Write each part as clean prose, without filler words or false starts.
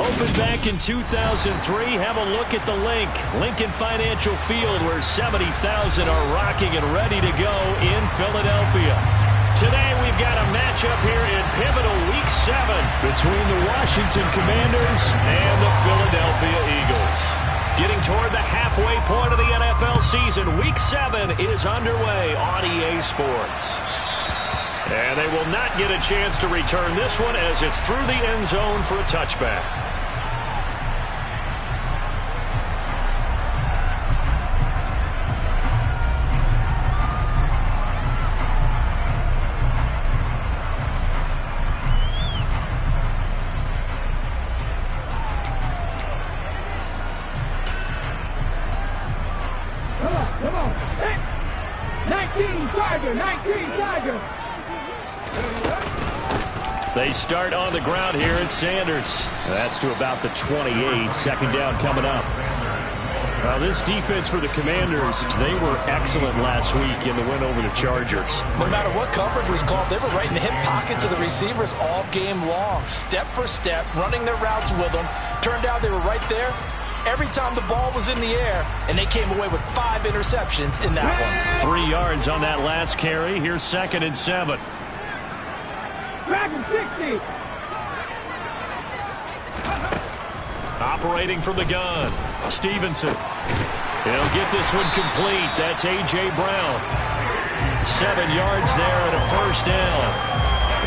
opened back in 2003. Have a look at the Lincoln Financial Field, where 70,000 are rocking and ready to go in Philadelphia. Today we've got a matchup here in pivotal Week 7 between the Washington Commanders and the Philadelphia Eagles. Getting toward the halfway point of the NFL season, Week 7 is underway on EA Sports. And they will not get a chance to return this one as it's through the end zone for a touchback. Come on. Hey. 19 Tiger. They start on the ground here at Sanders. That's to about the 28. Second down coming up. Well, this defense for the Commanders, they were excellent last week in the win over the Chargers. No matter what coverage was called, they were right in the hip pockets of the receivers all game long. Step for step, running their routes with them. Turned out they were right there every time the ball was in the air, and they came away with 5 interceptions in that one. 3 yards on that last carry. Here's 2nd and 7. Back in 60. Operating from the gun, Stevenson. He'll get this one complete. That's A.J. Brown. 7 yards there and a first down.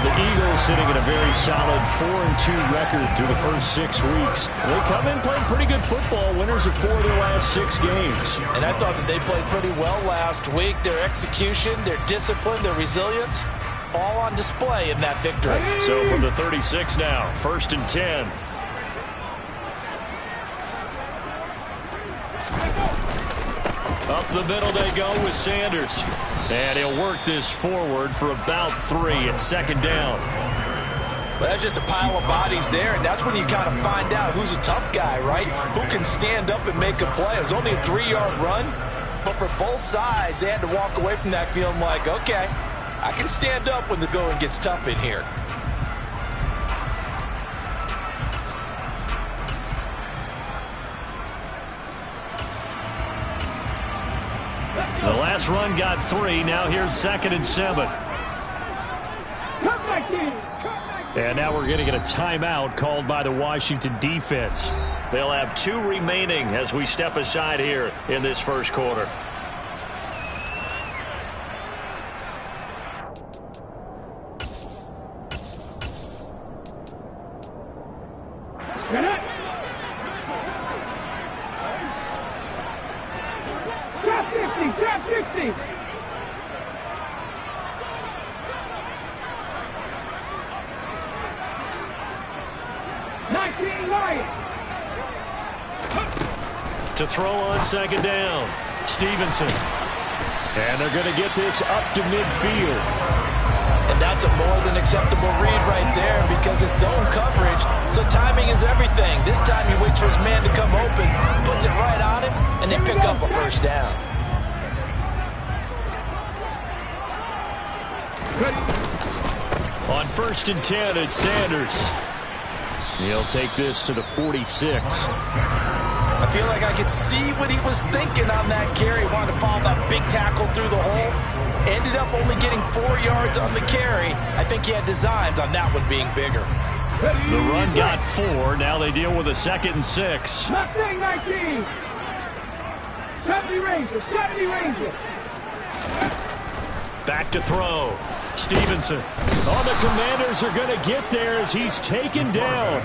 The Eagles sitting at a very solid 4-2 record through the first 6 weeks. They come in playing pretty good football, winners of 4 of their last 6 games. And I thought that they played pretty well last week. Their execution, their discipline, their resilience, all on display in that victory. So from the 36 now, 1st and 10. Up the middle they go with Sanders. And he'll work this forward for about 3 at 2nd down. Well, that's just a pile of bodies there, and that's when you kind of find out who's a tough guy, right? Who can stand up and make a play. It was only a 3-yard run, but for both sides, they had to walk away from that feeling like, okay, I can stand up when the going gets tough in here. The last run got 3. Now here's 2nd and 7. And now we're going to get a timeout called by the Washington defense. They'll have 2 remaining as we step aside here in this first quarter. Trap 60. To throw on 2nd down, Stevenson. And they're going to get this up to midfield. And that's a more than acceptable read right there because it's zone coverage, so timing is everything. This time he waits for his man to come open, puts it right on him, and they pick up a first down. On 1st and 10, it's Sanders. He'll take this to the 46. I feel like I could see what he was thinking on that carry. Wanted to follow that big tackle through the hole. Ended up only getting 4 yards on the carry. I think he had designs on that one being bigger. The run got 4. Now they deal with a 2nd and 6. Mustang 19. 70 Rangers. Back to throw. Stevenson. Oh, the Commanders are going to get there as he's taken down.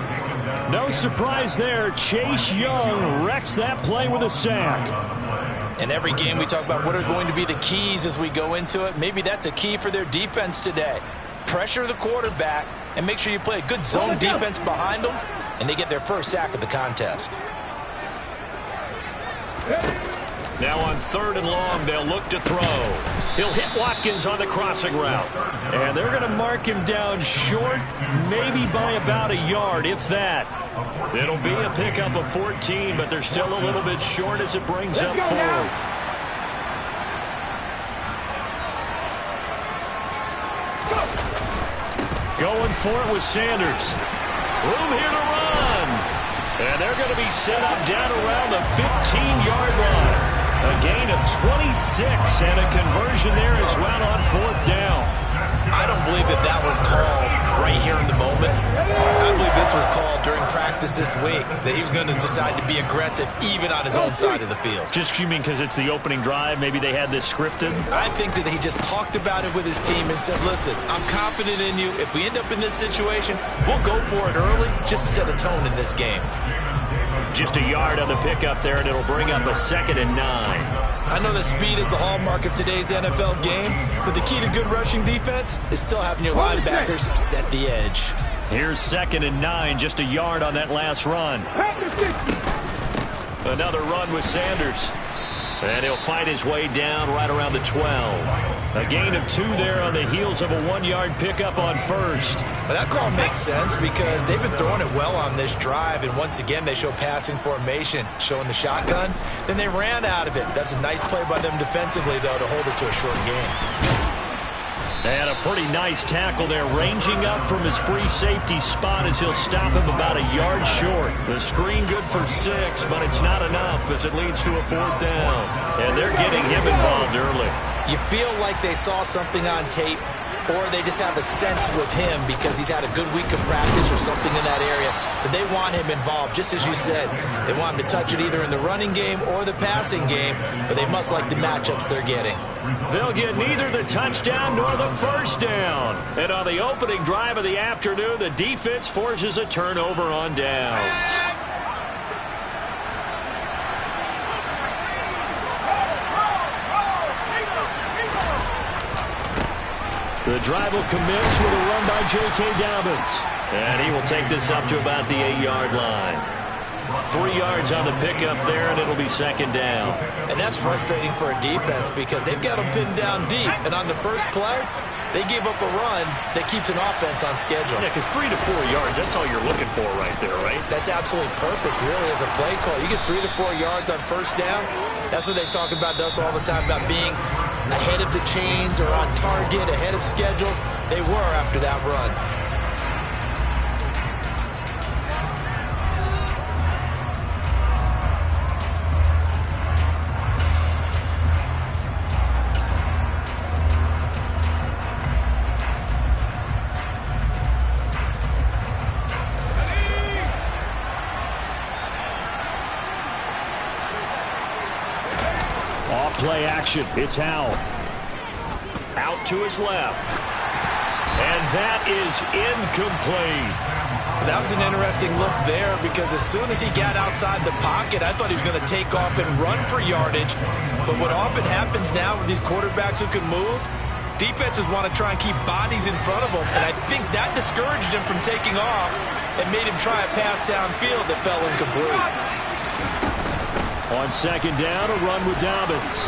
No surprise there. Chase Young wrecks that play with a sack. In every game we talk about what are going to be the keys as we go into it. Maybe that's a key for their defense today. Pressure the quarterback and make sure you play a good zone defense behind them, and they get their first sack of the contest. Now on 3rd and long, they'll look to throw. He'll hit Watkins on the crossing route. And they're going to mark him down short, maybe by about a yard, if that. It'll be a pickup of 14, but they're still a little bit short as it brings up 4th. Going for it with Sanders. Room here to run. And they're going to be set up down around the 15-yard line. A gain of 26 and a conversion there as well on 4th down. I don't believe that was called right here in the moment. I believe this was called during practice this week, that he was going to decide to be aggressive even on his own side of the field. Just you mean because it's the opening drive? Maybe they had this scripted? I think that he just talked about it with his team and said, listen, I'm confident in you. If we end up in this situation, we'll go for it early just to set a tone in this game. Just a yard on the pickup there, and it'll bring up a 2nd and 9. I know that speed is the hallmark of today's NFL game, but the key to good rushing defense is still having your linebackers set the edge. Here's 2nd and 9, just a yard on that last run. Another run with Sanders. And he'll fight his way down right around the 12. A gain of 2 there on the heels of a 1-yard pickup on 1st. Well, that call makes sense because they've been throwing it well on this drive, and once again they show passing formation, showing the shotgun. Then they ran out of it. That's a nice play by them defensively, though, to hold it to a short game. And a pretty nice tackle there, ranging up from his free safety spot as he'll stop him about a yard short. The screen good for 6, but it's not enough as it leads to a 4th down. And they're getting him involved early. You feel like they saw something on tape, or they just have a sense with him because he's had a good week of practice or something in that area that they want him involved. Just as you said, they want him to touch it either in the running game or the passing game, but they must like the matchups they're getting. They'll get neither the touchdown nor the 1st down. And on the opening drive of the afternoon, the defense forces a turnover on downs. The drive will commence with a run by J.K. Dobbins. And he will take this up to about the 8-yard line. 3 yards on the pickup there, and it'll be 2nd down. And that's frustrating for a defense because they've got them pinned down deep. And on the first play, they gave up a run that keeps an offense on schedule. Yeah, because 3 to 4 yards, that's all you're looking for right there, right? That's absolutely perfect, really, as a play call. You get 3 to 4 yards on 1st down. That's what they talk about us all the time, about being ahead of the chains or on target, ahead of schedule. They were after that run. Play action. It's Howell. Out to his left. And that is incomplete. That was an interesting look there because as soon as he got outside the pocket, I thought he was going to take off and run for yardage. But what often happens now with these quarterbacks who can move, defenses want to try and keep bodies in front of them. And I think that discouraged him from taking off and made him try a pass downfield that fell incomplete. On 2nd down, a run with Dobbins.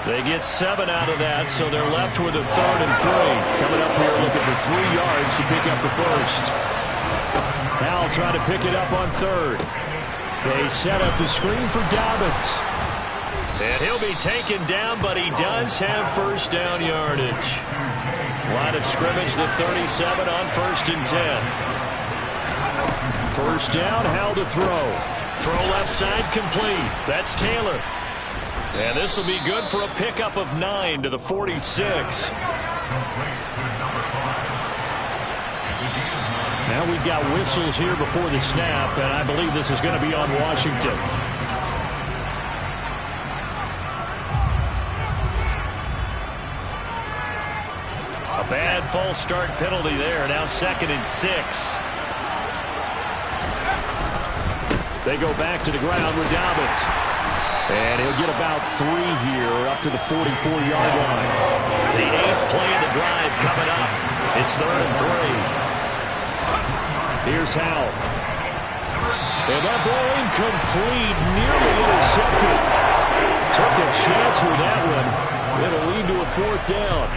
They get 7 out of that, so they're left with a 3rd and 3. Coming up here looking for 3 yards to pick up the 1st. Howell trying to pick it up on 3rd. They set up the screen for Dobbins. And he'll be taken down, but he does have 1st down yardage. Line of scrimmage, the 37 on 1st and 10. 1st down, Howell to throw. Throw left side complete. That's Taylor. And this will be good for a pickup of 9 to the 46. Now we've got whistles here before the snap, and I believe this is going to be on Washington. A bad false start penalty there. Now 2nd and 6. They go back to the ground with Dobbins. And he'll get about 3 here up to the 44-yard line. The 8th play of the drive coming up. It's 3rd and 3. Here's Howell. And that ball incomplete, nearly intercepted. Took a chance with that one. It'll lead to a 4th down.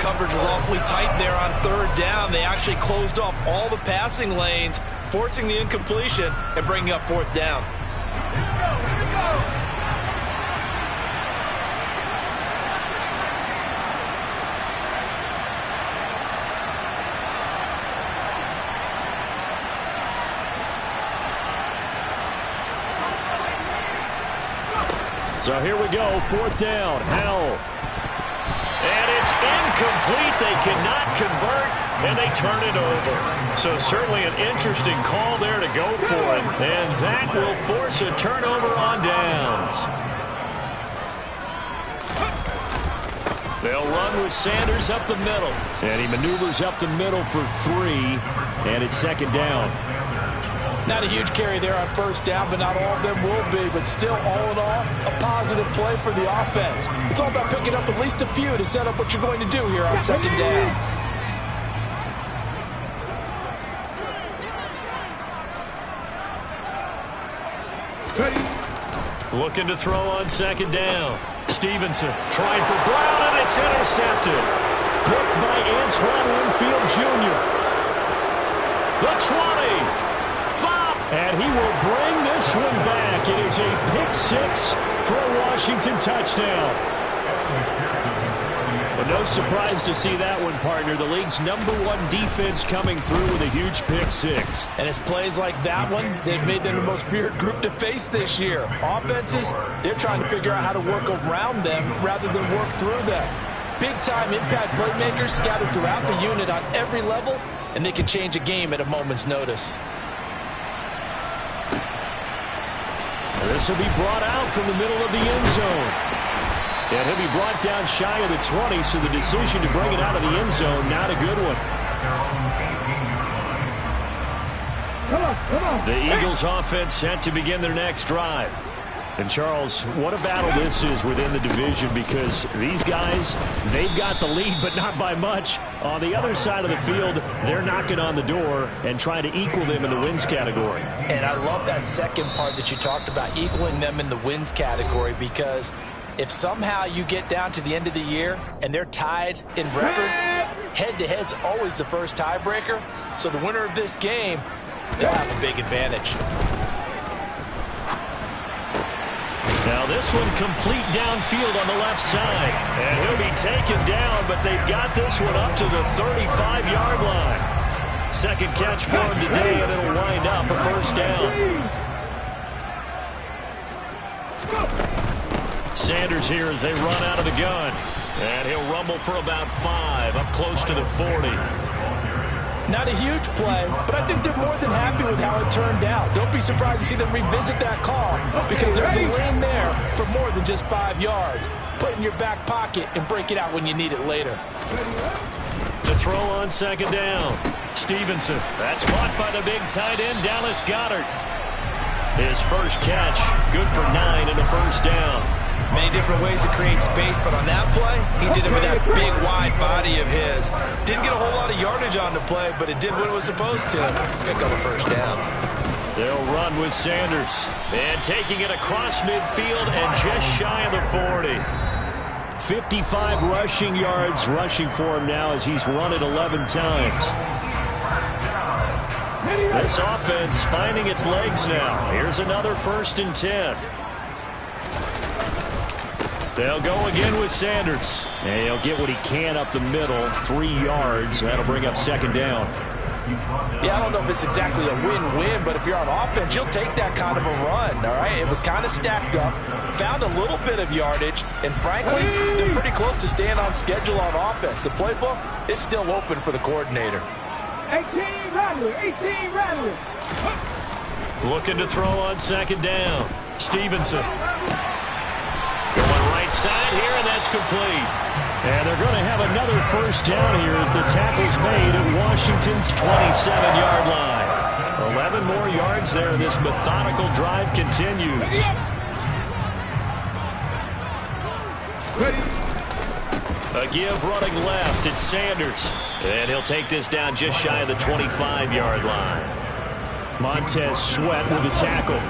Coverage was awfully tight there on 3rd down. They actually closed off all the passing lanes, forcing the incompletion and bringing up 4th down. So here we go, fourth down, Howell. And it's incomplete. They cannot convert, and they turn it over. So certainly an interesting call there to go for it. And that will force a turnover on downs. They'll run with Sanders up the middle. And he maneuvers up the middle for 3, and it's second down. Not a huge carry there on first down, but not all of them will be. But still, all in all, a positive play for the offense. It's all about picking up at least a few to set up what you're going to do here on second down. Looking to throw on second down. Stevenson trying for Brown, and it's intercepted. Blocked by Antoine Winfield Jr. The 20. And he will bring this one back. It is a pick 6 for a Washington touchdown. But no surprise to see that one, partner. The league's #1 defense coming through with a huge pick 6. And it's plays like that one that made them the most feared group to face this year. Offenses, they're trying to figure out how to work around them rather than work through them. Big-time impact playmakers scattered throughout the unit on every level, and they can change a game at a moment's notice. This will be brought out from the middle of the end zone. And he'll be brought down shy of the 20, so the decision to bring it out of the end zone, not a good one. Come on. The Eagles offense set to begin their next drive. And Charles, what a battle this is within the division, because these guys, they've got the lead, but not by much. On the other side of the field, they're knocking on the door and trying to equal them in the wins category. And I love that second part that you talked about, equaling them in the wins category, because if somehow you get down to the end of the year and they're tied in record, head-to-head's always the first tiebreaker. So the winner of this game, they'll have a big advantage. Now this one complete downfield on the left side. And he'll be taken down, but they've got this one up to the 35-yard line. Second catch for him today, and it'll wind up a first down. Sanders here as they run out of the gun. And he'll rumble for about 5, up close to the 40. Not a huge play, but I think they're more than happy with how it turned out. Don't be surprised to see them revisit that call, because there's a lane there for more than just 5 yards. Put it in your back pocket and break it out when you need it later. To throw on second down. Stevenson. That's caught by the big tight end, Dallas Goedert. His first catch, good for 9 and a first down. Many different ways to create space, but on that play, he did it with that big, wide body of his. Didn't get a whole lot of yardage on the play, but it did what it was supposed to. Pick up a first down. They'll run with Sanders. And taking it across midfield and just shy of the 40. 55 rushing yards rushing for him now as he's run it 11 times. This offense finding its legs now. Here's another 1st and 10. They'll go again with Sanders. And he'll get what he can up the middle, 3 yards. That'll bring up second down. Yeah, I don't know if it's exactly a win-win, but if you're on offense, you'll take that kind of a run, all right? It was kind of stacked up, found a little bit of yardage, and frankly, they're pretty close to staying on schedule on offense. The playbook is still open for the coordinator. 18 rattling. Looking to throw on second down. Stevenson. Going right side here, and that's complete. And they're going to have another first down here as the tackle's made at Washington's 27-yard line. 11 more yards there. This methodical drive continues. A give running left. It's Sanders. And he'll take this down just shy of the 25-yard line. Montez Sweat with the tackle.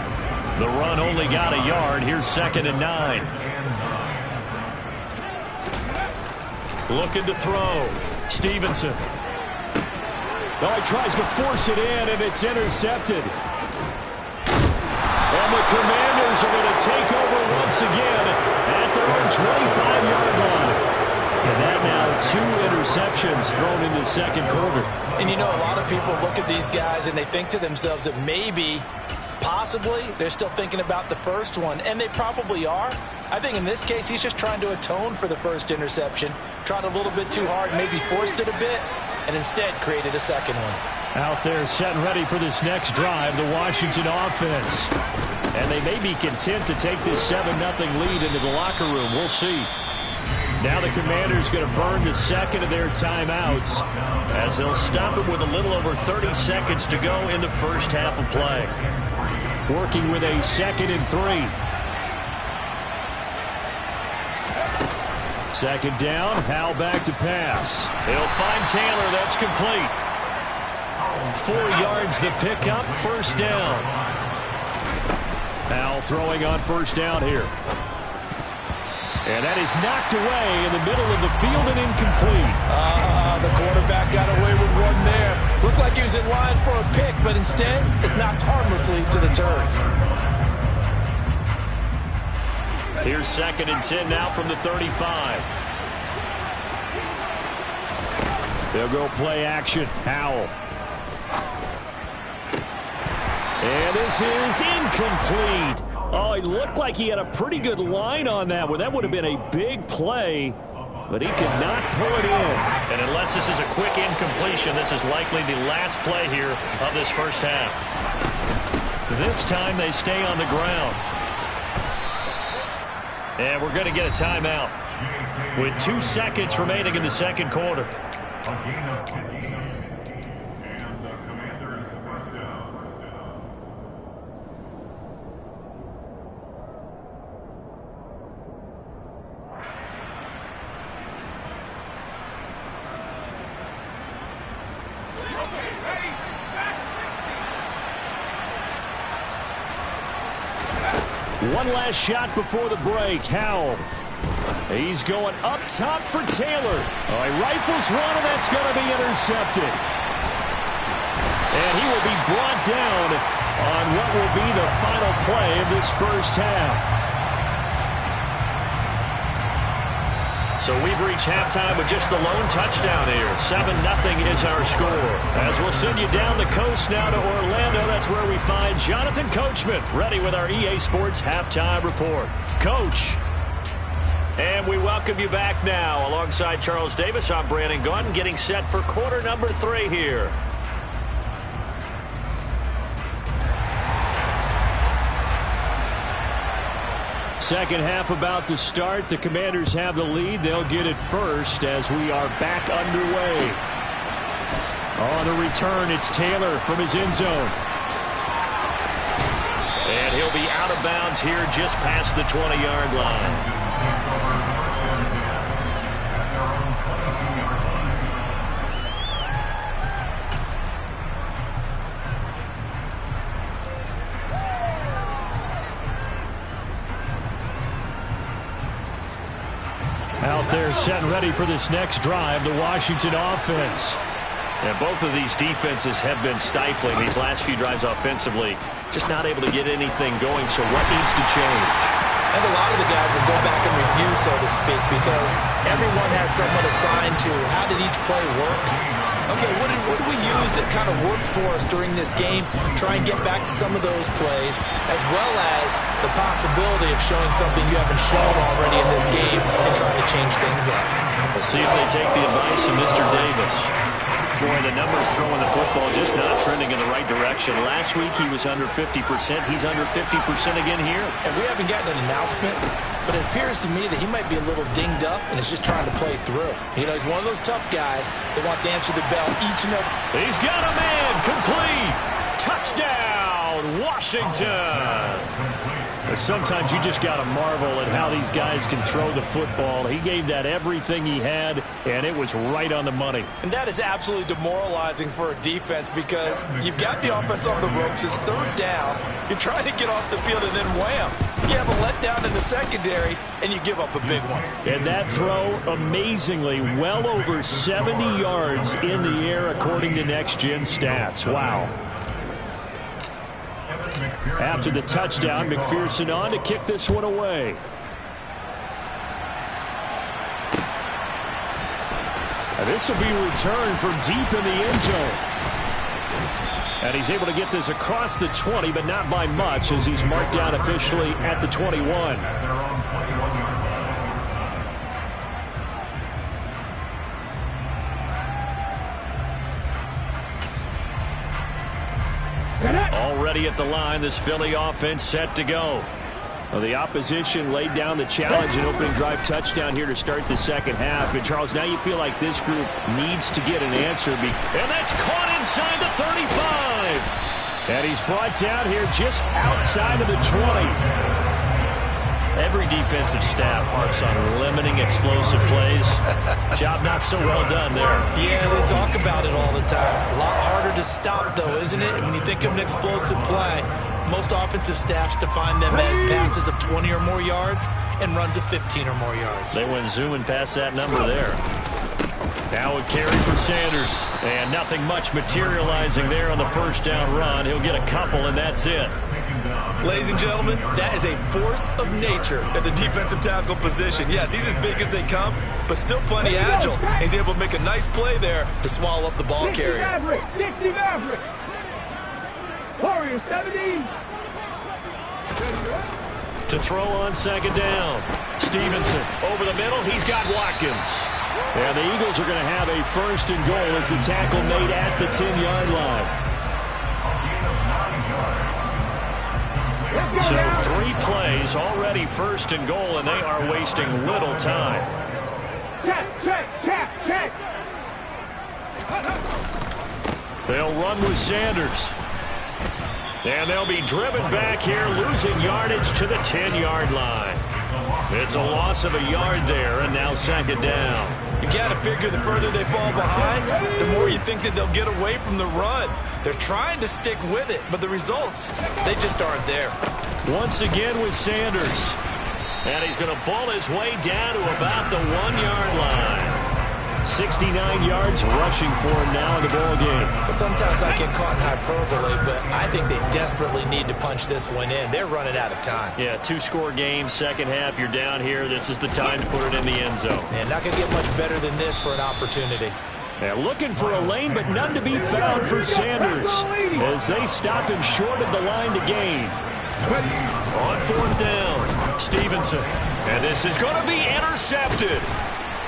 The run only got a yard. Here's 2nd and 9. Looking to throw. Stevenson. Oh, he tries to force it in, and it's intercepted. And the Commanders are going to take over once again at their own 25-yard line. And that now 2 interceptions thrown in the second quarter. And you know, a lot of people look at these guys and they think to themselves that maybe Possibly. They're still thinking about the first one, and they probably are. I think in this case, he's just trying to atone for the first interception. Tried a little bit too hard, maybe forced it a bit, and instead created a second one. Out there set and ready for this next drive, the Washington offense. And they may be content to take this 7-0 lead into the locker room. We'll see. Now the Commanders going to burn the second of their timeouts as they'll stop it with a little over 30 seconds to go in the first half of play. Working with a 2nd and 3. Second down, Howell back to pass. He'll find Taylor. That's complete. 4 yards the pickup, first down. Howell throwing on first down here. And that is knocked away in the middle of the field and incomplete. The quarterback got away with one there. Looked like he was in line for a pick, but instead it's knocked harmlessly to the turf. Here's 2nd and 10 now from the 35. They'll go play action. Howell. And this is incomplete. Oh, it looked like he had a pretty good line on that one. That would have been a big play, but he could not pull it in. And unless this is a quick incompletion, this is likely the last play here of this first half. This time they stay on the ground. And we're going to get a timeout with 2 seconds remaining in the second quarter. One last shot before the break. Howell. He's going up top for Taylor. Oh, he rifles one, and that's going to be intercepted. And he will be brought down on what will be the final play of this first half. So we've reached halftime with just the lone touchdown here. 7-0 is our score. As we'll send you down the coast now to Orlando, that's where we find Jonathan Coachman, ready with our EA Sports Halftime Report. Coach. And we welcome you back now. Alongside Charles Davis, I'm Brandon Gaudin, getting set for quarter number 3 here. Second half about to start. The Commanders have the lead. They'll get it first as we are back underway. On the return, it's Taylor from his end zone. And he'll be out of bounds here just past the 20-yard line. Out there set and ready for this next drive, the Washington offense. And both of these defenses have been stifling these last few drives offensively. Just not able to get anything going, so what needs to change? And a lot of the guys will go back and review, so to speak, because everyone has someone assigned to how did each play work. Okay, what did we use that kind of worked for us during this game? Try and get back to some of those plays, as well as the possibility of showing something you haven't shown already in this game and trying to change things up. We'll see if they take the advice of Mr. Davis. Boy, the numbers throwing the football just not trending in the right direction. Last week he was under 50%. He's under 50% again here. And we haven't gotten an announcement, but it appears to me that he might be a little dinged up and is just trying to play through. You know, he's one of those tough guys that wants to answer the bell each and every. He's got a man. Complete. Touchdown, Washington. Sometimes you just got to marvel at how these guys can throw the football. He gave that everything he had, and it was right on the money. And that is absolutely demoralizing for a defense because you've got the offense on the ropes. It's third down. You're trying to get off the field, and then wham. You have a letdown in the secondary, and you give up a big one. And that throw, amazingly, well over 70 yards in the air, according to Next Gen Stats. Wow. After the touchdown, McPherson on to kick this one away. And this will be returned from deep in the end zone. And he's able to get this across the 20, but not by much, as he's marked down officially at the 21. Already at the line, this Philly offense set to go. Well, the opposition laid down the challenge and opening drive touchdown here to start the second half. And, Charles, now you feel like this group needs to get an answer. And that's caught inside the 35. And he's brought down here just outside of the 20. Every defensive staff harps on limiting explosive plays. Job not so well done there. Yeah, they talk about it all the time. A lot harder to stop, though, isn't it? When you think of an explosive play, most offensive staffs define them as passes of 20 or more yards and runs of 15 or more yards. They went zooming past that number there. Now a carry for Sanders. And nothing much materializing there on the first down run. He'll get a couple, and that's it. Ladies and gentlemen, that is a force of nature at the defensive tackle position. Yes, he's as big as they come, but still plenty agile. He's able to make a nice play there to swallow up the ball carrier. 60 Maverick. Warriors 70. To throw on second down. Stevenson over the middle. He's got Watkins. And the Eagles are going to have a first and goal as the tackle made at the 10-yard line. So 3 plays already first and goal, and they are wasting little time. Check. They'll run with Sanders. And they'll be driven back here, losing yardage to the 10-yard line. It's a loss of a yard there, and now second down. You got to figure the further they fall behind, the more you think that they'll get away from the run. They're trying to stick with it, but the results, they just aren't there. Once again with Sanders. And he's going to ball his way down to about the 1-yard line. 69 yards rushing for him now in the ball game. Sometimes I get caught in hyperbole, but I think they desperately need to punch this one in. They're running out of time. Yeah, 2-score game, second half. You're down here. This is the time to put it in the end zone. And not going to get much better than this for an opportunity. And looking for a lane, but none to be found for Sanders as they stop him short of the line to gain. On fourth down, Stevenson. And this is going to be intercepted.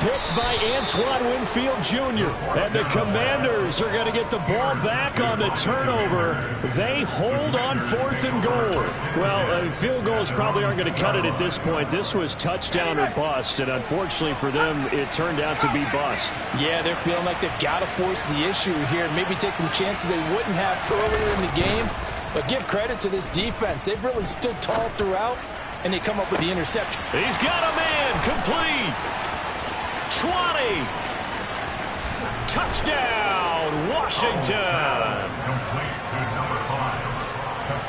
Picked by Antoine Winfield Jr. And the Commanders are going to get the ball back on the turnover. They hold on fourth and goal. Well, field goals probably aren't going to cut it at this point. This was touchdown or bust, and unfortunately for them, it turned out to be bust. Yeah, they're feeling like they've got to force the issue here and maybe take some chances they wouldn't have earlier in the game. But give credit to this defense. They've really stood tall throughout, and they come up with the interception. He's got a man complete. 20. Touchdown, Washington.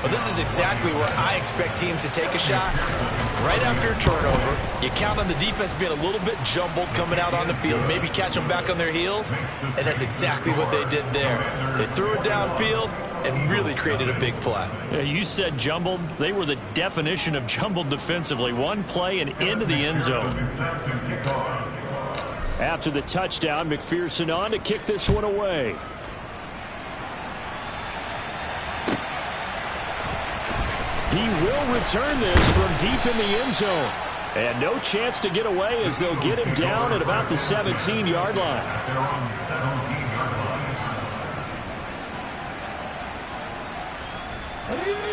Well, this is exactly where I expect teams to take a shot. Right after a turnover, you count on the defense being a little bit jumbled coming out on the field, maybe catch them back on their heels, and that's exactly what they did there. They threw it downfield and really created a big play. Yeah, you said jumbled. They were the definition of jumbled defensively. One play and into the end zone. After the touchdown, McPherson on to kick this one away. He will return this from deep in the end zone. And no chance to get away as they'll get him down at about the 17-yard line.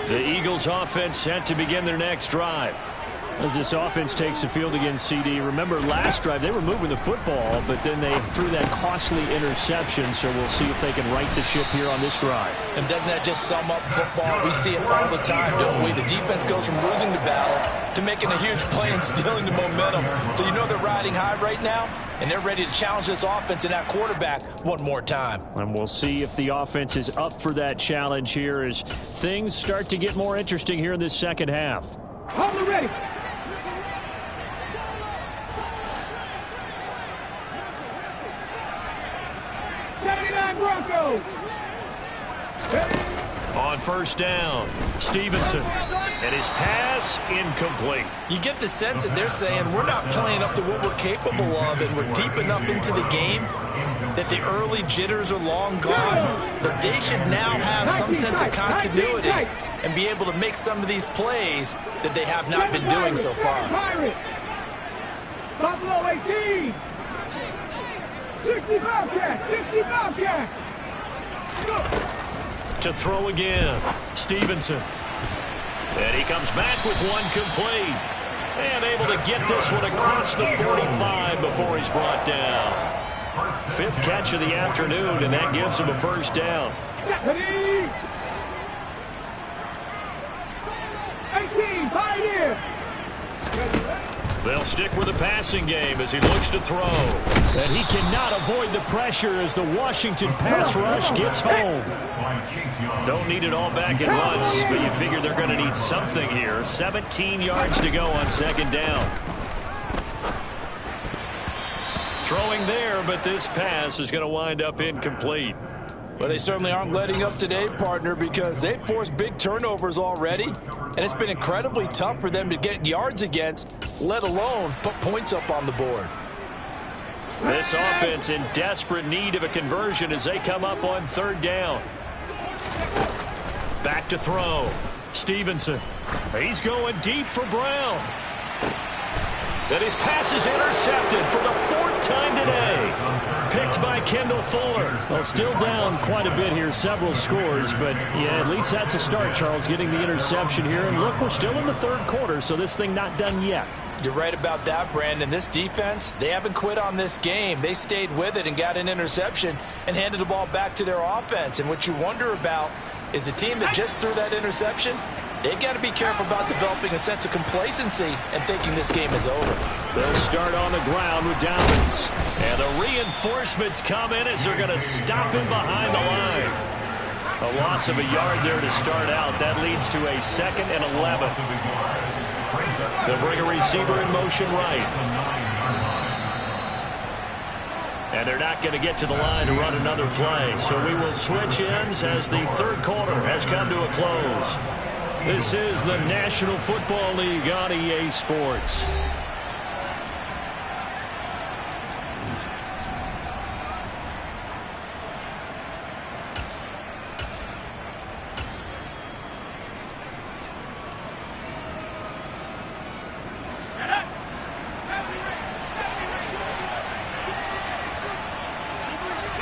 The Eagles offense set to begin their next drive. As this offense takes the field against CD, remember last drive they were moving the football, but then they threw that costly interception, so we'll see if they can right the ship here on this drive. And doesn't that just sum up football? We see it all the time, don't we? The defense goes from losing the battle to making a huge play and stealing the momentum. So you know they're riding high right now, and they're ready to challenge this offense and that quarterback one more time. And we'll see if the offense is up for that challenge here as things start to get more interesting here in this second half. Hold it ready. Broncos. On first down, Stevenson, and his pass incomplete. You get the sense that they're saying we're not playing up to what we're capable of, and we're deep enough into the game that the early jitters are long gone, that they should now have some sense of continuity and be able to make some of these plays that they have not been doing so far. Buffalo 18. 60 Bobcats. 60 Bobcats. To throw again, Stevenson. And he comes back with one complete. And able to get this one across the 45 before he's brought down. 5th catch of the afternoon, and that gives him a first down. 18, Pioneer. They'll stick with the passing game as he looks to throw. And he cannot avoid the pressure as the Washington pass rush gets home. Don't need it all back at once, but you figure they're going to need something here. 17 yards to go on 2nd down. Throwing there, but this pass is going to wind up incomplete. Well, they certainly aren't letting up today, partner, because they've forced big turnovers already, and it's been incredibly tough for them to get yards against, let alone put points up on the board. This offense in desperate need of a conversion as they come up on 3rd down. Back to throw. Stevenson. He's going deep for Brown. And his pass is intercepted for the 4th time today. Picked by Kendall Fuller. Well, still down quite a bit here, several scores, but yeah, at least that's a start, Charles, getting the interception here. And look, we're still in the 3rd quarter, so this thing not done yet. You're right about that, Brandon. This defense, they haven't quit on this game. They stayed with it and got an interception and handed the ball back to their offense. And what you wonder about is the team that just threw that interception, they've got to be careful about developing a sense of complacency and thinking this game is over. They'll start on the ground with Downs. And the reinforcements come in as they're going to stop him behind the line. A loss of a yard there to start out. That leads to a 2nd and 11. They'll bring a receiver in motion right. And they're not going to get to the line to run another play. So we will switch ends as the 3rd quarter has come to a close. This is the National Football League on EA Sports.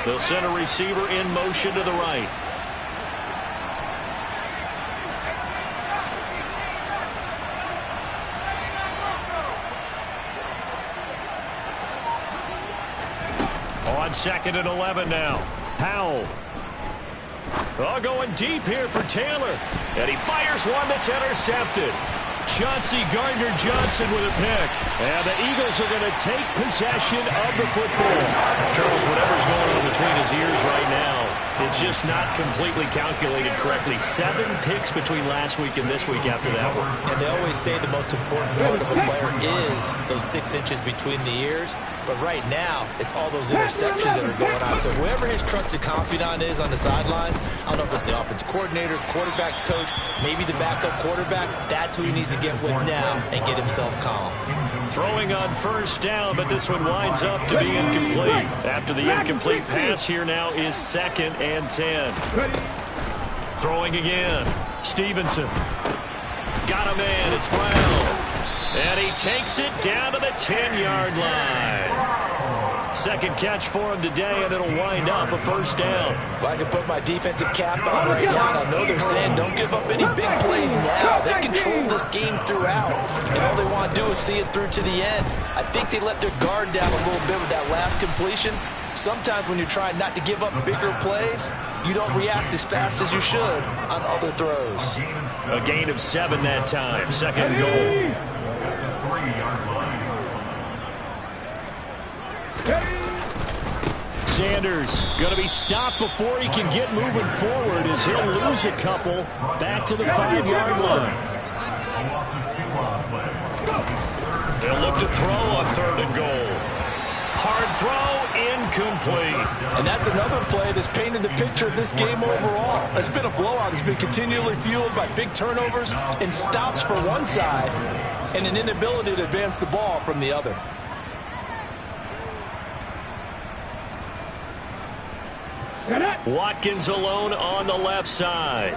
They'll send a receiver in motion to the right. On 2nd and 11 now. Powell. Oh, going deep here for Taylor. And he fires one that's intercepted. Chauncey Gardner-Johnson with a pick. And the Eagles are going to take possession of the football. Charles, whatever's going on between his ears right now, it's just not completely calculated correctly. 7 picks between last week and this week after that one. And they always say the most important part of a player is those 6 inches between the ears. But right now, it's all those interceptions that are going on. So whoever his trusted confidant is on the sidelines, I don't know if it's the offensive coordinator, the quarterback's coach, maybe the backup quarterback, that's who he needs to get with now and get himself calm. Throwing on 1st down, but this one winds up to be incomplete. After the incomplete pass, here now is 2nd and 10. Throwing again. Stevenson. Got a man. It's Brown. And he takes it down to the 10-yard line. 2nd catch for him today, and it'll wind up a 1st down. Well, I can put my defensive cap on right now, and I know they're saying don't give up any big plays now. They control this game throughout, and all they want to do is see it through to the end. I think they let their guard down a little bit with that last completion. Sometimes when you're trying not to give up bigger plays, you don't react as fast as you should on other throws. A gain of 7 that time. 2nd goal. Sanders going to be stopped before he can get moving forward as he'll lose a couple back to the 5-yard line. They'll look to throw on 3rd and goal. Hard throw, incomplete. And that's another play that's painted the picture of this game overall. It's been a blowout. It's been continually fueled by big turnovers and stops for one side and an inability to advance the ball from the other. Watkins alone on the left side.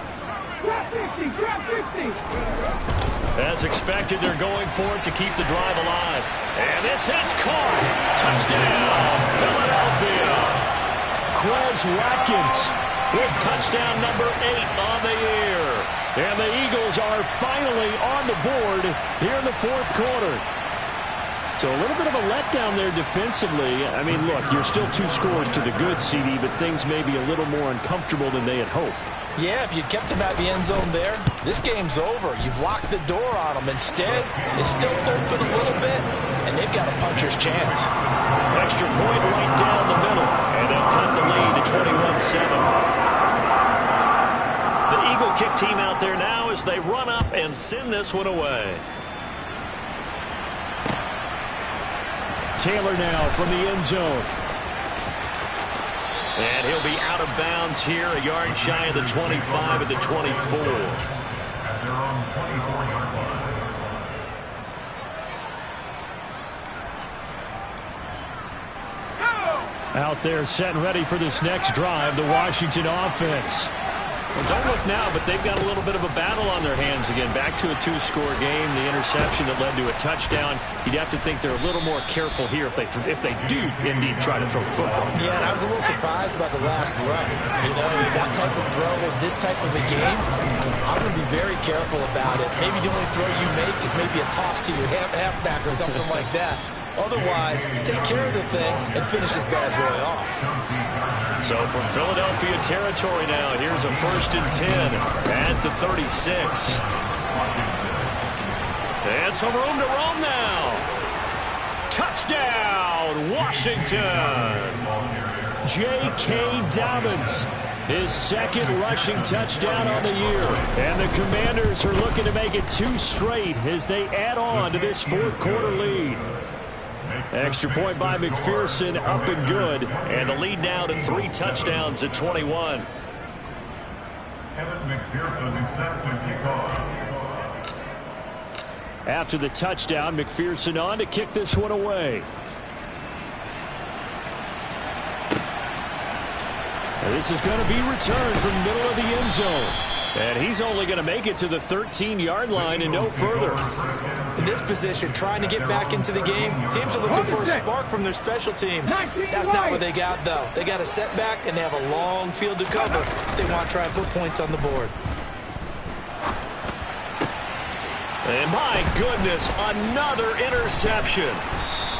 Drop 50, drop 50. As expected, they're going for it to keep the drive alive. And this is caught. Touchdown, Philadelphia. Quez Watkins with touchdown number 8 on the year. And the Eagles are finally on the board here in the fourth quarter. So a little bit of a letdown there defensively. I mean, look, you're still 2 scores to the good, CD, but things may be a little more uncomfortable than they had hoped. Yeah, if you'd kept them at the end zone there, this game's over. You've locked the door on them. Instead, it's still open a little bit, and they've got a puncher's chance. Extra point right down the middle, and they'll cut the lead to 21-7. The Eagle kick team out there now as they run up and send this one away. Taylor now from the end zone. And he'll be out of bounds here, a yard shy of the 25 at the 24. Out there set and ready for this next drive, the Washington offense. Well, don't look now, but they've got a little bit of a battle on their hands again. Back to a 2-score game. The interception that led to a touchdown. You'd have to think they're a little more careful here if they do indeed try to throw the football. Yeah, and I was a little surprised by the last throw. You know, that type of throw in this type of a game, I'm going to be very careful about it. Maybe the only throw you make is maybe a toss to your halfback or something like that. Otherwise, take care of the thing and finish this bad boy off. So from Philadelphia territory now, here's a 1st and 10 at the 36. And some room to roam now. Touchdown, Washington. J.K. Dobbins, his 2nd rushing touchdown on the year. And the Commanders are looking to make it 2 straight as they add on to this fourth quarter lead. Extra point by McPherson, up and good. And the lead now to 3 touchdowns at 21. After the touchdown, McPherson on to kick this one away. And this is going to be returned from the middle of the end zone. And he's only going to make it to the 13-yard line and no further. In this position, trying to get back into the game, teams are looking for a spark from their special teams. That's not what they got, though. They got a setback, and they have a long field to cover if they want to try and put points on the board. And my goodness, another interception.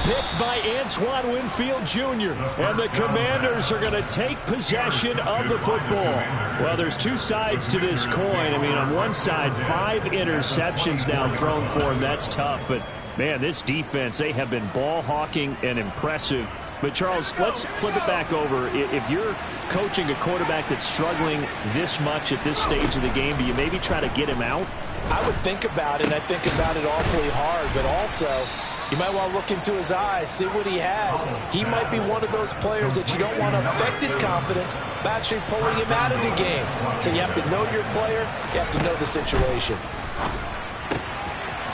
Picked by Antoine Winfield Jr. And the Commanders are going to take possession of the football. Well, there's 2 sides to this coin. I mean, on one side, 5 interceptions now thrown for him. That's tough. But, man, this defense, they have been ball hawking and impressive. But, Charles, let's flip it back over. If you're coaching a quarterback that's struggling this much at this stage of the game, do you maybe try to get him out? I would think about it, and I think about it awfully hard. But also, you might want to look into his eyes, see what he has. He might be one of those players that you don't want to affect his confidence by actually pulling him out of the game. So you have to know your player. You have to know the situation.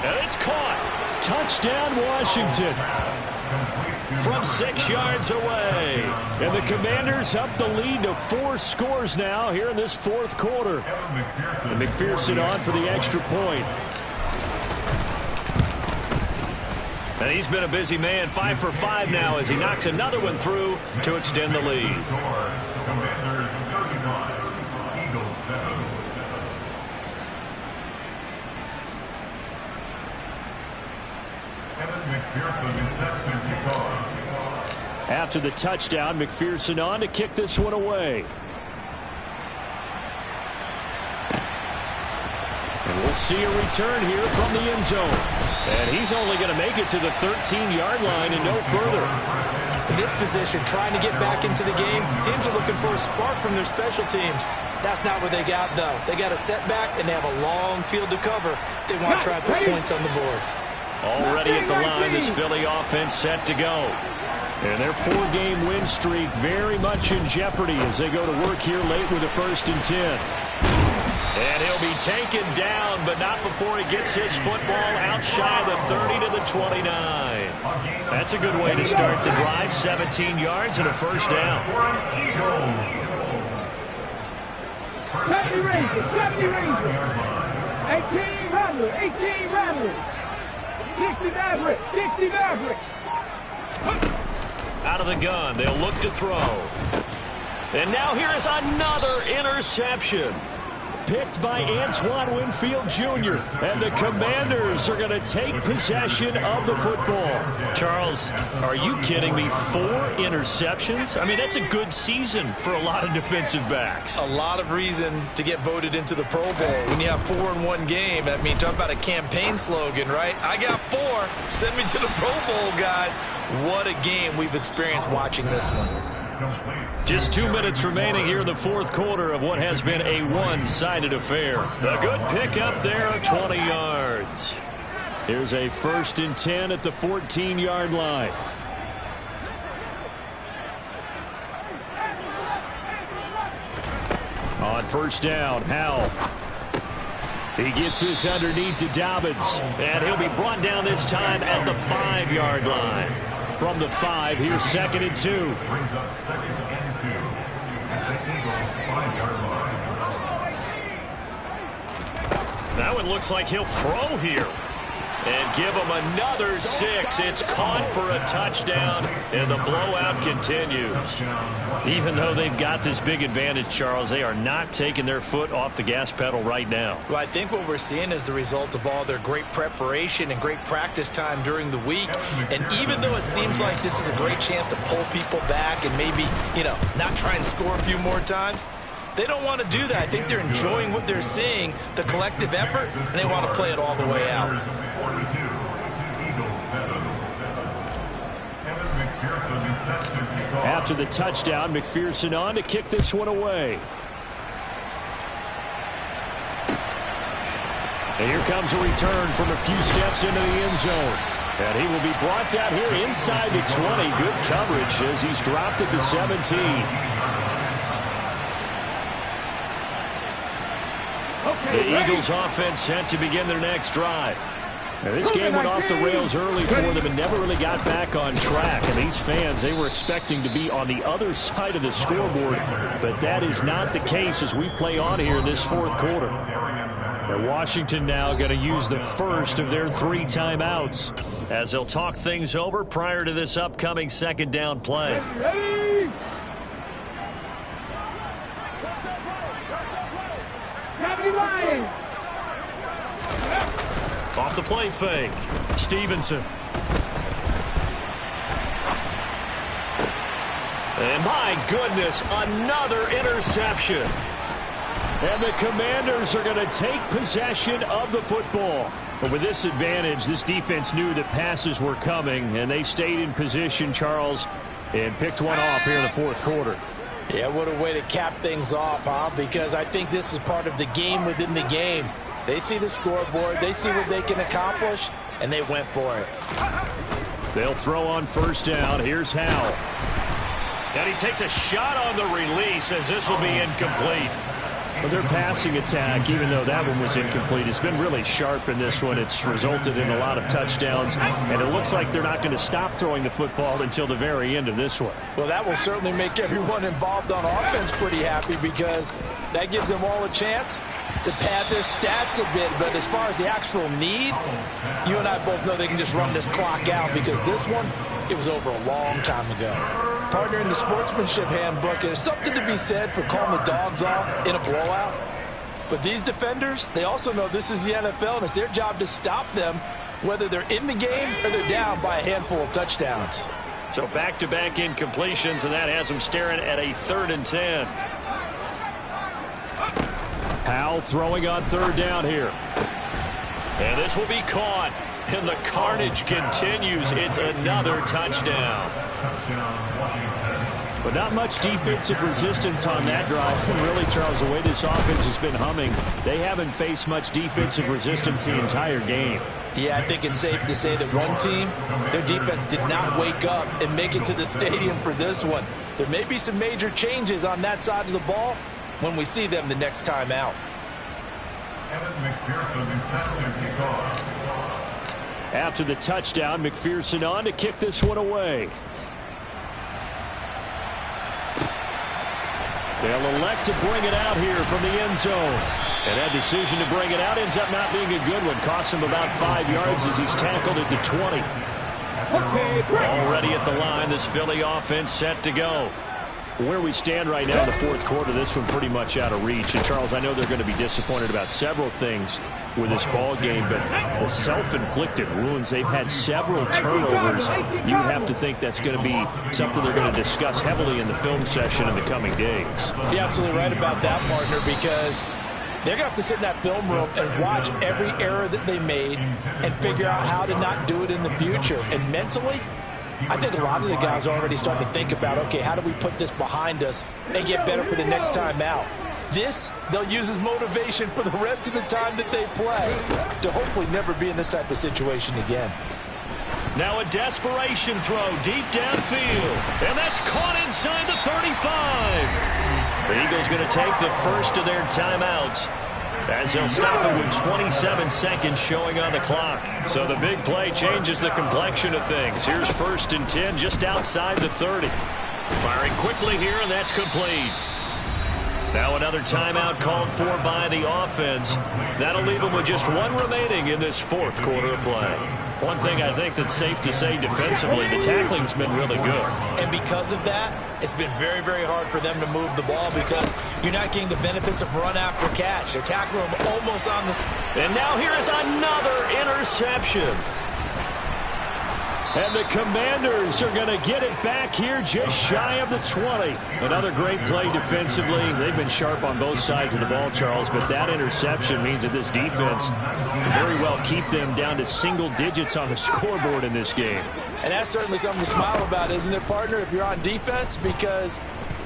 And it's caught. Touchdown, Washington. From 6 yards away. And the Commanders up the lead to 4 scores now here in this fourth quarter. And McPherson on for the extra point. And he's been a busy man, 5 for 5 now as he knocks another one through to extend the lead. Commanders 39, Eagles 7. McPherson is set to kick off. After the touchdown, McPherson on to kick this one away. And we'll see a return here from the end zone. And he's only going to make it to the 13-yard line and no further. In this position, trying to get back into the game, teams are looking for a spark from their special teams. That's not what they got, though. They got a setback, and they have a long field to cover if they want to try and put points on the board. Already at the line, this Philly offense set to go. And their 4-game win streak very much in jeopardy as they go to work here late with a 1st and 10. And he'll be taken down, but not before he gets his football out shy of the 30 to the 29. That's a good way to start the drive. 17 yards and a 1st down. 70 Rangers, 70 Rangers. 18 Rattlers, 18 Rattlers. 60 Mavericks, 60 Mavericks. Out of the gun, they'll look to throw. And now here is another interception. Picked by Antoine Winfield Jr. And the Commanders are going to take possession of the football. Charles, are you kidding me? 4 interceptions? I mean, that's a good season for a lot of defensive backs. A lot of reason to get voted into the Pro Bowl. When you have 4 in one game, I mean, talk about a campaign slogan, right? I got 4. Send me to the Pro Bowl, guys. What a game we've experienced watching this one. Just 2 minutes remaining here in the fourth quarter of what has been a one-sided affair. A good pickup there of 20 yards. Here's a 1st and 10 at the 14-yard line. On 1st down, Howell. He gets this underneath to Dobbins, and he'll be brought down this time at the 5-yard line. From the 5, here's 2nd and 2. Brings up 2nd and 2 at the Eagles' 5-yard line. That one looks like he'll throw here. And give him another 6. It's caught for a touchdown, and the blowout continues. Even though they've got this big advantage, Charles, they are not taking their foot off the gas pedal right now. Well, I think what we're seeing is the result of all their great preparation and great practice time during the week. And even though it seems like this is a great chance to pull people back and maybe, not try and score a few more times, they don't want to do that. I think they're enjoying what they're seeing, the collective effort, and they want to play it all the way out. After the touchdown, McPherson on to kick this one away. And here comes a return from a few steps into the end zone. And he will be brought down here inside the 20. Good coverage as he's dropped at the 17. The Eagles offense set to begin their next drive. Now, this game went off the rails early for them and never really got back on track. And these fans, they were expecting to be on the other side of the scoreboard. But that is not the case as we play on here in this fourth quarter. Now, Washington now going to use the first of their 3 timeouts as they'll talk things over prior to this upcoming 2nd down play. Ready? Lions. Off the play fake. Stevenson. And my goodness, another interception. And the Commanders are going to take possession of the football. But with this advantage, this defense knew that passes were coming, and they stayed in position, Charles, and picked one off here in the fourth quarter. Yeah, what a way to cap things off, huh? Because I think this is part of the game within the game. They see the scoreboard, they see what they can accomplish, and they went for it. They'll throw on 1st down. Here's Howell. And he takes a shot on the release as this will be incomplete. But their passing attack, even though that one was incomplete, has been really sharp in this one. It's resulted in a lot of touchdowns, and it looks like they're not going to stop throwing the football until the very end of this one. Well, that will certainly make everyone involved on offense pretty happy because that gives them all a chance to pad their stats a bit. But as far as the actual need, you and I both know they can just run this clock out because this one, it was over a long time ago. Partner, in the sportsmanship handbook, there's something to be said for calling the dogs off in a blowout. But these defenders, they also know this is the NFL, and it's their job to stop them, whether they're in the game or they're down by a handful of touchdowns. So back-to-back incompletions, and that has them staring at a 3rd and 10. Howell throwing on 3rd down here. And this will be caught. And the carnage continues. It's another touchdown. But not much defensive resistance on that drive. And really, Charles, the way this offense has been humming, they haven't faced much defensive resistance the entire game. Yeah, I think it's safe to say that one team, their defense did not wake up and make it to the stadium for this one. There may be some major changes on that side of the ball when we see them the next time out. After the touchdown, McPherson on to kick this one away. They'll elect to bring it out here from the end zone. And that decision to bring it out ends up not being a good one. Costs him about 5 yards as he's tackled at the 20. Already at the line, this Philly offense set to go. Where we stand right now in the fourth quarter, this one pretty much out of reach. And, Charles, I know they're going to be disappointed about several things with this ball game, but the self-inflicted wounds, they've had several turnovers. You have to think that's going to be something they're going to discuss heavily in the film session in the coming days. You're absolutely right about that, partner, because they're going to have to sit in that film room and watch every error that they made and figure out how to not do it in the future. And mentally, I think a lot of the guys are already starting to think about, okay, how do we put this behind us and get better for the next time out? This, they'll use as motivation for the rest of the time that they play to hopefully never be in this type of situation again. Now a desperation throw deep downfield. And that's caught inside the 35. The Eagles going to take the first of their timeouts, as they'll stop it with 27 seconds showing on the clock. So the big play changes the complexion of things. Here's 1st and 10 just outside the 30. Firing quickly here, and that's complete. Now another timeout called for by the offense. That'll leave them with just one remaining in this fourth quarter of play. One thing I think that's safe to say defensively, the tackling's been really good. And because of that, it's been very, very hard for them to move the ball because you're not getting the benefits of run after catch. They're tackling them almost on the... And now here is another interception. And the Commanders are going to get it back here just shy of the 20. Another great play defensively. They've been sharp on both sides of the ball, Charles, but that interception means that this defense very well keep them down to single digits on the scoreboard in this game. And that's certainly something to smile about, isn't it, partner, if you're on defense? Because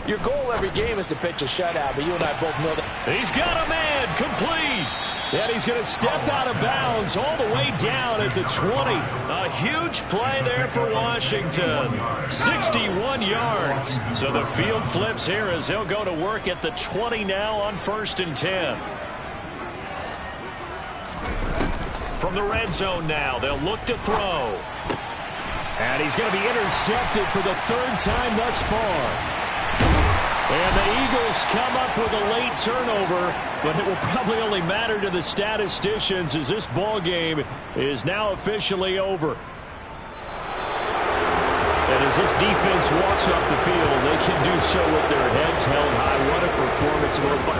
your goal every game is to pitch a shutout, but you and I both know that. He's got a man, complete. And he's going to step out of bounds all the way down at the 20. A huge play there for Washington. 61 yards. So the field flips here as they'll go to work at the 20 now on 1st and 10. From the red zone now, they'll look to throw. And he's going to be intercepted for the 3rd time thus far. And the Eagles come up with a late turnover, but it will probably only matter to the statisticians as this ball game is now officially over. And as this defense walks off the field, they can do so with their heads held high. What a performance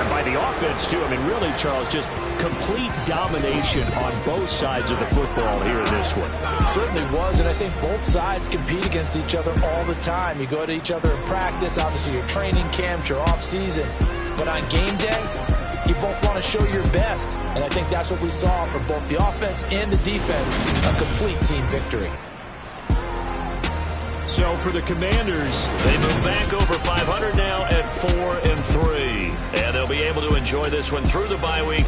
by the offense, too. I mean, really, Charles, just complete domination on both sides of the football here in this one. It certainly was, and I think both sides compete against each other all the time. You go to each other in practice, obviously your training camps, your off-season. But on game day, you both want to show your best. And I think that's what we saw from both the offense and the defense, a complete team victory. So for the Commanders, they move back over 500 now at 4-3. And they'll be able to enjoy this one through the bye week.